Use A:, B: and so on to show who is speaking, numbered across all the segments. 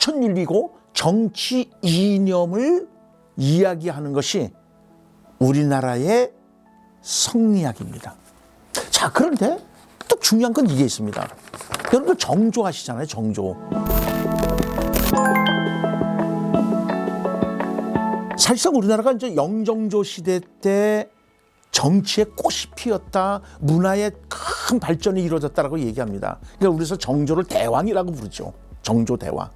A: 실천윤리고 정치 이념을 이야기하는 것이 우리나라의 성리학입니다. 자, 그런데 또 중요한 건 이게 있습니다. 여러분들 정조 아시잖아요, 정조. 사실상 우리나라가 이제 영정조 시대 때 정치의 꽃이 피었다, 문화의 큰 발전이 이루어졌다라고 얘기합니다. 그러니까 우리서 정조를 대왕이라고 부르죠. 정조 대왕.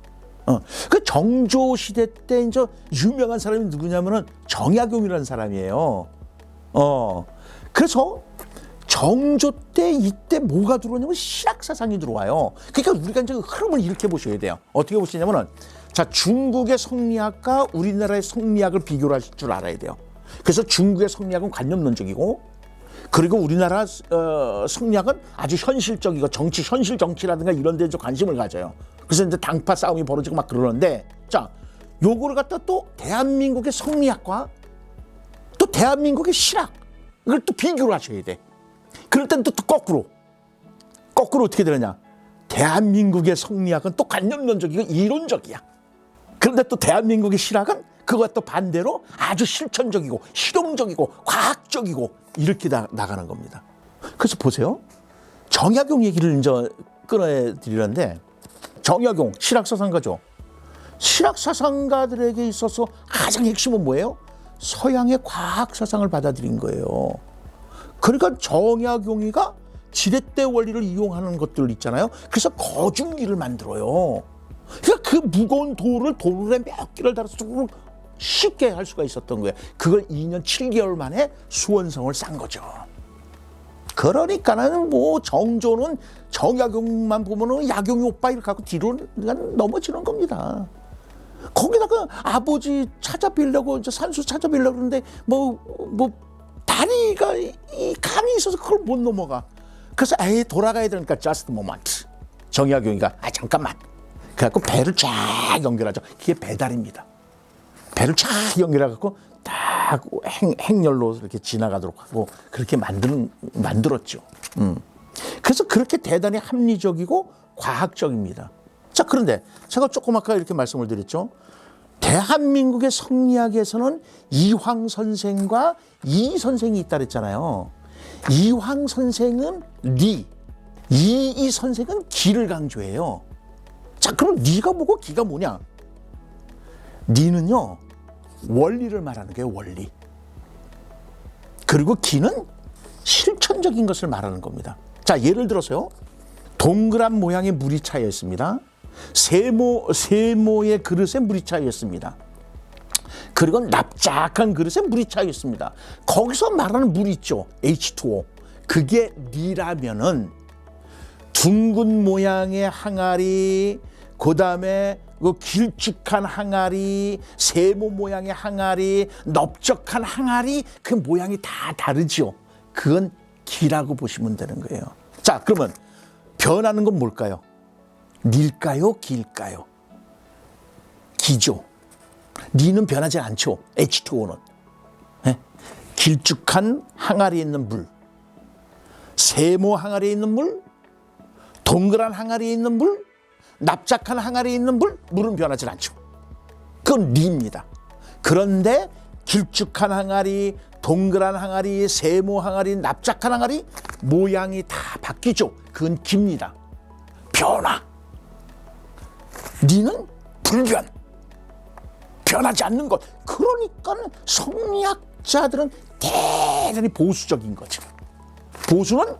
A: 그 정조 시대 때 이제 유명한 사람이 누구냐면은 정약용이라는 사람이에요. 그래서 정조 때 이때 뭐가 들어오냐면 신학 사상이 들어와요. 그러니까 우리가 이제 흐름을 이렇게 보셔야 돼요. 어떻게 보시냐면은, 자, 중국의 성리학과 우리나라의 성리학을 비교를 하실 줄 알아야 돼요. 그래서 중국의 성리학은 관념론적이고, 그리고 우리나라 성리학은 아주 현실적이고 정치, 현실 정치라든가 이런 데에 좀 관심을 가져요. 그래서 이제 당파 싸움이 벌어지고 막 그러는데, 자, 요거를 갖다 또 대한민국의 성리학과 또 대한민국의 신학, 이걸 또 비교를 하셔야 돼. 그럴 때는 또 거꾸로 어떻게 되느냐? 대한민국의 성리학은 또 관념론적이고 이론적이야. 그런데 또 대한민국의 신학은 그것과 또 반대로 아주 실천적이고 실용적이고 과학적이고 이렇게 나가는 겁니다. 그래서 보세요. 정약용 얘기를 이제 끊어드리는데, 정약용 신학사상가죠. 신학사상가들에게 있어서 가장 핵심은 뭐예요? 서양의 과학사상을 받아들인 거예요. 그러니까 정약용이가 지렛대 원리를 이용하는 것들 있잖아요. 그래서 거중기를 만들어요. 그러니까 그 무거운 돌에 몇 개를 달아서 쉽게 할 수가 있었던 거예요. 그걸 2년 7개월 만에 수원성을 싼 거죠. 그러니까는 뭐 정조는 정약용만 보면은 야경이 오빠 이렇게 하고 뒤로 넘어지는 겁니다. 거기다가 아버지 찾아뵈려고 이제 산수 찾아뵈려고 그러는데 뭐 다리가 이 감이 있어서 그걸 못 넘어가. 그래서 에이 돌아가야 되니까 just a moment. 정약용이가 잠깐만. 그래갖고 배를 쫙 연결하죠. 그게 배달입니다. 배를 쫙 연결해갖고 딱 행렬로 이렇게 지나가도록 하고 그렇게 만들었죠. 그래서 그렇게 대단히 합리적이고 과학적입니다. 자, 그런데 제가 조금 아까 이렇게 말씀을 드렸죠. 대한민국의 성리학에서는 이황 선생과 이 선생이 있다 그랬잖아요. 이황 선생은 리, 이 선생은 기를 강조해요. 자, 그럼 리가 뭐고 기가 뭐냐? 리는요, 원리를 말하는 거예요, 원리. 그리고 기는 실천적인 것을 말하는 겁니다. 자, 예를 들어서요, 동그란 모양의 물이 차여 있습니다. 세모의 그릇에 물이 차여 있습니다. 그리고 납작한 그릇에 물이 차여 있습니다. 거기서 말하는 물이 있죠, H2O. 그게 리라면은 둥근 모양의 항아리, 그 다음에 그 길쭉한 항아리, 세모 모양의 항아리, 넓적한 항아리, 그 모양이 다 다르죠. 그건 기라고 보시면 되는 거예요. 자, 그러면 변하는 건 뭘까요? 릴까요? 기일까요? 기죠. 리는 변하지 않죠. H2O는. 네? 길쭉한 항아리에 있는 물, 세모 항아리에 있는 물, 동그란 항아리에 있는 물, 납작한 항아리에 있는 물은 변하지 않죠. 그건 리입니다. 그런데 길쭉한 항아리, 동그란 항아리, 세모 항아리, 납작한 항아리 모양이 다 바뀌죠. 그건 기입니다. 변화. 리는 불변. 변하지 않는 것. 그러니까 성리학자들은 대단히 보수적인 거죠. 보수는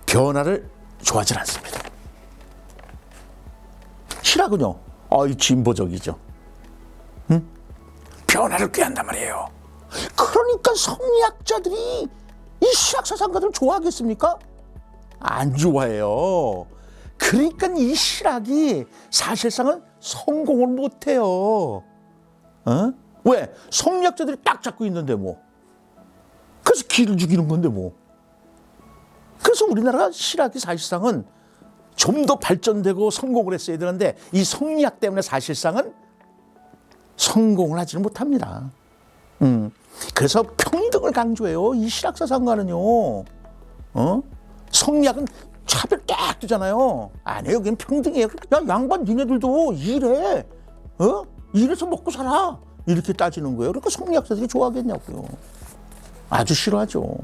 A: 변화를 좋아하지 않습니다. 신학은요, 진보적이죠. 응? 변화를 꾀한단 말이에요. 그러니까 성리학자들이 이 신학사상가들을 좋아하겠습니까? 안 좋아해요. 그러니까 이 신학이 사실상은 성공을 못해요. 왜? 성리학자들이 딱 잡고 있는데 뭐. 그래서 기를 죽이는 건데 뭐. 그래서 우리나라 신학이 사실상은 좀 더 발전되고 성공을 했어야 되는데 이 성리학 때문에 사실상은 성공을 하지는 못합니다. 그래서 평등을 강조해요. 이 신학사상가는요. 성리학은 차별 딱 두잖아요. 아니에요, 여기는 평등이에요. 야, 양반 니네들도 일해. 일해서 먹고 살아. 이렇게 따지는 거예요. 그러니까 성리학자들이 좋아하겠냐고요. 아주 싫어하죠.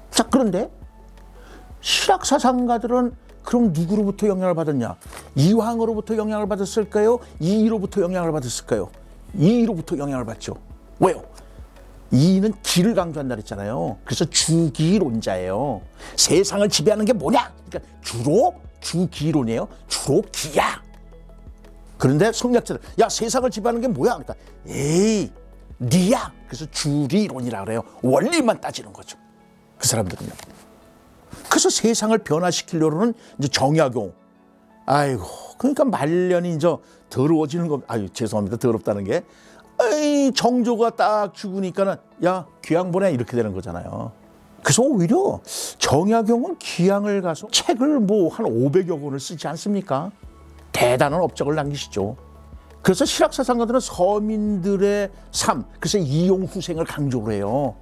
A: 자, 그런데 실학사상가들은 그럼 누구로부터 영향을 받았냐? 이황으로부터 영향을 받았을까요? 이이로부터 영향을 받았을까요? 이이로부터 영향을 받죠. 왜요? 이는 기를 강조한다 그랬잖아요. 그래서 주기론자예요. 세상을 지배하는 게 뭐냐? 그러니까 주로 주기론이에요. 주로 기야. 그런데 성리학자들, 야, 세상을 지배하는 게 뭐야? 그러니까 에이, 니야. 그래서 주리론이라 그래요. 원리만 따지는 거죠. 그 사람들은요. 그래서 세상을 변화시키려는 이제 정약용. 아이고, 그러니까 말년이 이제 더러워지는 거. 아유, 죄송합니다. 더럽다는 게. 에이, 정조가 딱 죽으니까는 야, 귀양 보내 이렇게 되는 거잖아요. 그래서 오히려 정약용은 귀양을 가서 책을 뭐 한 500여 권을 쓰지 않습니까? 대단한 업적을 남기시죠. 그래서 실학사상가들은 서민들의 삶, 그래서 이용후생을 강조를 해요.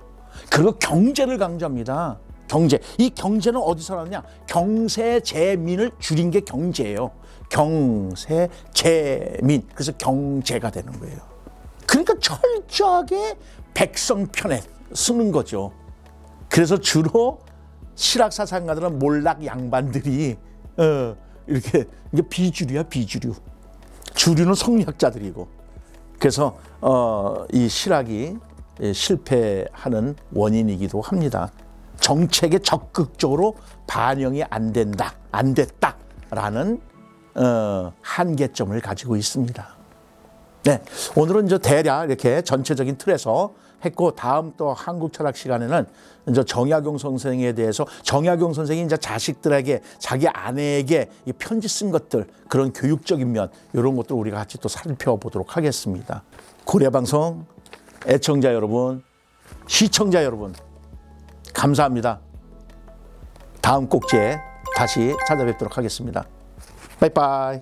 A: 그리고 경제를 강조합니다. 경제. 이 경제는 어디서 나왔냐? 경세재민을 줄인 게 경제예요. 경세재민. 그래서 경제가 되는 거예요. 그러니까 철저하게 백성 편에 쓰는 거죠. 그래서 주로 실학사상가들은 몰락 양반들이 이렇게 이게 비주류야, 비주류. 주류는 성리학자들이고. 그래서 이 실학이 실패하는 원인이기도 합니다. 정책에 적극적으로 반영이 안 됐다라는 한계점을 가지고 있습니다. 네, 오늘은 이제 대략 이렇게 전체적인 틀에서 했고, 다음 또 한국 철학 시간에는 이제 정약용 선생에 대해서, 정약용 선생이 이제 자식들에게, 자기 아내에게 이 편지 쓴 것들, 그런 교육적인 면, 이런 것들 우리가 같이 또 살펴보도록 하겠습니다. 고려방송 애청자 여러분, 시청자 여러분, 감사합니다. 다음 꼭지에 다시 찾아뵙도록 하겠습니다. 바이바이.